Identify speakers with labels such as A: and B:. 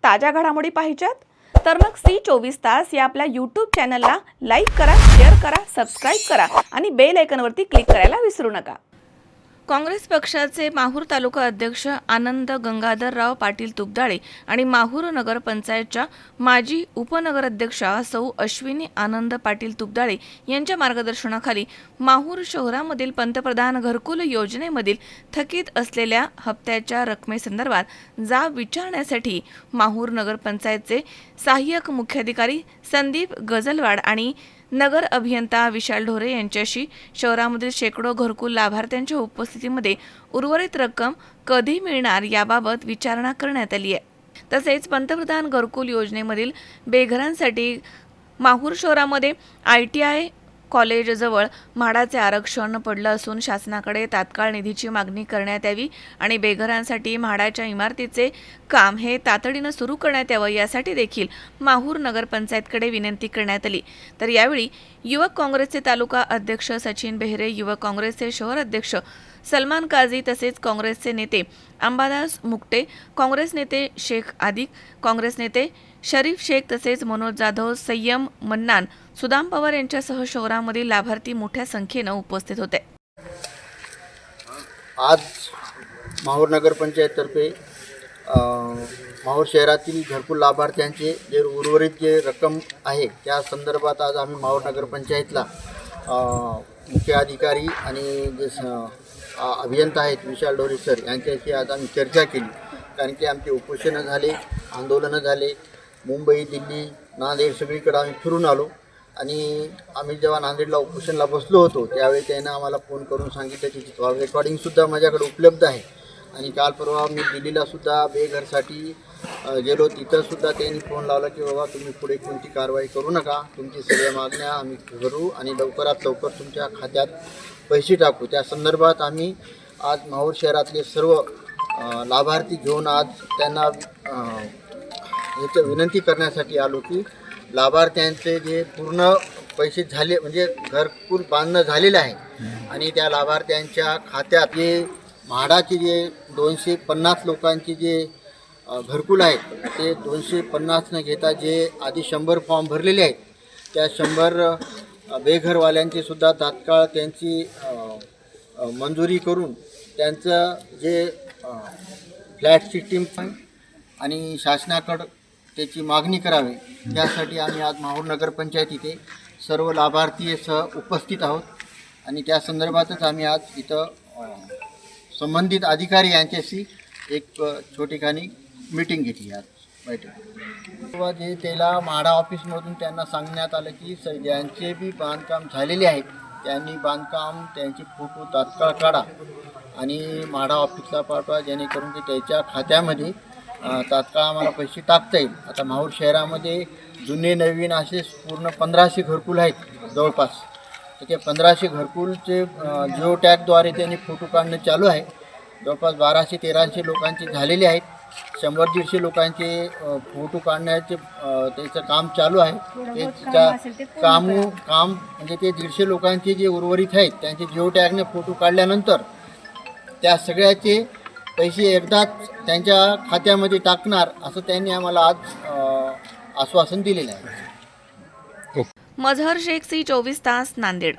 A: ताज्या घडामोडी पाहिजेत तर मग C24 या आपल्या YouTube चॅनलला लाईक करा, शेअर करा, सबस्क्राईब करा आणि बेल आयकॉनवरती क्लिक करायला विसरू नका। काँग्रेस पक्षाचे माहूर तालुका अध्यक्ष आनंद गंगाधरराव पाटील तुपदाळे आणि माहूर नगर पंचायतच्या माजी उपनगराध्यक्षा सौ अश्विनी आनंद पाटील तुपदाळे यांच्या मार्गदर्शनाखाली माहूर शहरामधील पंतप्रधान घरकुल योजनेमधील थकीत असलेल्या हप्त्याच्या रकमेसंदर्भात जाब विचारण्यासाठी माहूर नगर पंचायतचे सहाय्यक मुख्याधिकारी संदीप गजलवाड आणि नगर अभियंता विशाल ढोरे यांच्याशी शहरामधील शेकडो घरकुल लाभार्थ्यांच्या उपस्थितीमध्ये उर्वरित रक्कम कधी मिळणार याबाबत विचारणा करण्यात आली आहे। तसेच पंतप्रधान घरकुल योजनेमधील बेघरांसाठी माहूर शहरामध्ये ITI कॉलेजजवळ म्हाडाचे आरक्षण पडलं असून शासनाकडे तात्काळ निधीची मागणी करण्यात यावी आणि बेघरांसाठी म्हाडाच्या इमारतीचे काम हे तातडीनं सुरू करण्यात यावं यासाठी देखील माहूर नगरपंचायतकडे विनंती करण्यात आली। तर यावेळी युवक काँग्रेसचे तालुका अध्यक्ष सचिन बेहरे, युवक काँग्रेसचे शहर अध्यक्ष सलमान काझी तसेच काँग्रेसचे नेते अंबादास मुकटे, काँग्रेस नेते शेख आदिक, काँग्रेस नेते शरीफ शेख तसेच मनोज जाधव, संयम मन्नान, सुदाम पवार यांच्यासह शहरामधील लाभार्थी मोठ्या संख्येनं उपस्थित होते।
B: आज माहूर नगरपंचायततर्फे माहूर शहरातील घरकुल लाभार्थ्यांचे जे उर्वरित जे रक्कम आहे त्या संदर्भात आज आम्ही माहूर नगरपंचायतला मुख्य अधिकारी आणि जे अभियंता आहेत विशाल ढोरे सर यांच्याशी आज आम्ही चर्चा केली। कारण की आमचे उपोषणं झाले, आंदोलनं झाले, मुंबई, दिल्ली, नांदेड सगळीकडे आम्ही फिरून आलो आणि आम्ही जेव्हा नांदेडला उपोषणला बसलो होतो त्यावेळी त्यानं आम्हाला फोन करून सांगितलं की रेकॉर्डिंगसुद्धा माझ्याकडे उपलब्ध आहे। आणि काल परवा मी दिल्लीलासुद्धा बेघरसाठी गेलो, तिथंसुद्धा त्यांनी फोन लावला की बाबा तुम्ही पुढे कोणती कारवाई करू नका, तुमची सगळ्या मागण्या आम्ही करू आणि लवकरात लवकर तुमच्या खात्यात पैसे टाकू। त्या संदर्भात आम्ही आज माहूर शहरातले सर्व लाभार्थी घेऊन आज त्यांना विनंती करण्यासाठी आलो की लाभार्थ्यांचे जे पूर्ण पैसे झाले म्हणजे घरकुल बांधणं झालेलं आहे आणि त्या लाभार्थ्यांच्या खात्यात जे म्हाडाचे जे 250 लोकांचे जे घरकुल आहेत ते 250 न घेता जे आधी 100 फॉर्म भरलेले आहेत त्या 100 बेघरवाल्यांची सुद्धा तात्काळ त्यांची मंजुरी करून त्यांचं जे फ्लॅट सिस्टीम आणि शासनाकडं त्याची मागणी करावी यासाठी आम्ही आज माहूर नगरपंचायत इथे सर्व लाभार्थी उपस्थित आहोत आणि त्या संदर्भातच आम्ही आज इथं संबंधित अधिकारी यांच्याशी एक छोटीखानी मीटिंग घेतली आज बैठक। जे त्याला म्हाडा ऑफिसमधून त्यांना सांगण्यात आलं की ज्यांचे बी बांधकाम झालेले आहेत त्यांनी बांधकाम त्यांचे फोटो तात्काळ काढा आणि म्हाडा ऑफिसला पाठवा जेणेकरून की त्याच्या खात्यामध्ये तात्काळ आम्हाला पैसे टाकता येईल। आता माहूर शहरामध्ये जुने नवीन असे पूर्ण 1500 घरकुल आहेत जवळपास, तर ते 1500 घरकुलचे जिओ टॅगद्वारे त्यांनी फोटो काढणं चालू आहे। जवळपास 1200-1300 लोकांचे झालेले आहेत, 100-150 लोकांचे फोटो काढण्याचे त्याचं काम चालू आहे। ते काम म्हणजे ते 150 लोकांचे जे उर्वरित आहेत त्यांचे जिओ टॅगने फोटो काढल्यानंतर त्या सगळ्याचे पैसे एकदाच त्यांच्या खात्यामध्ये टाकणार असं त्यांनी आम्हाला आज आश्वासन दिलेलं आहे।
A: मझहर शेख, C24 नांदेड।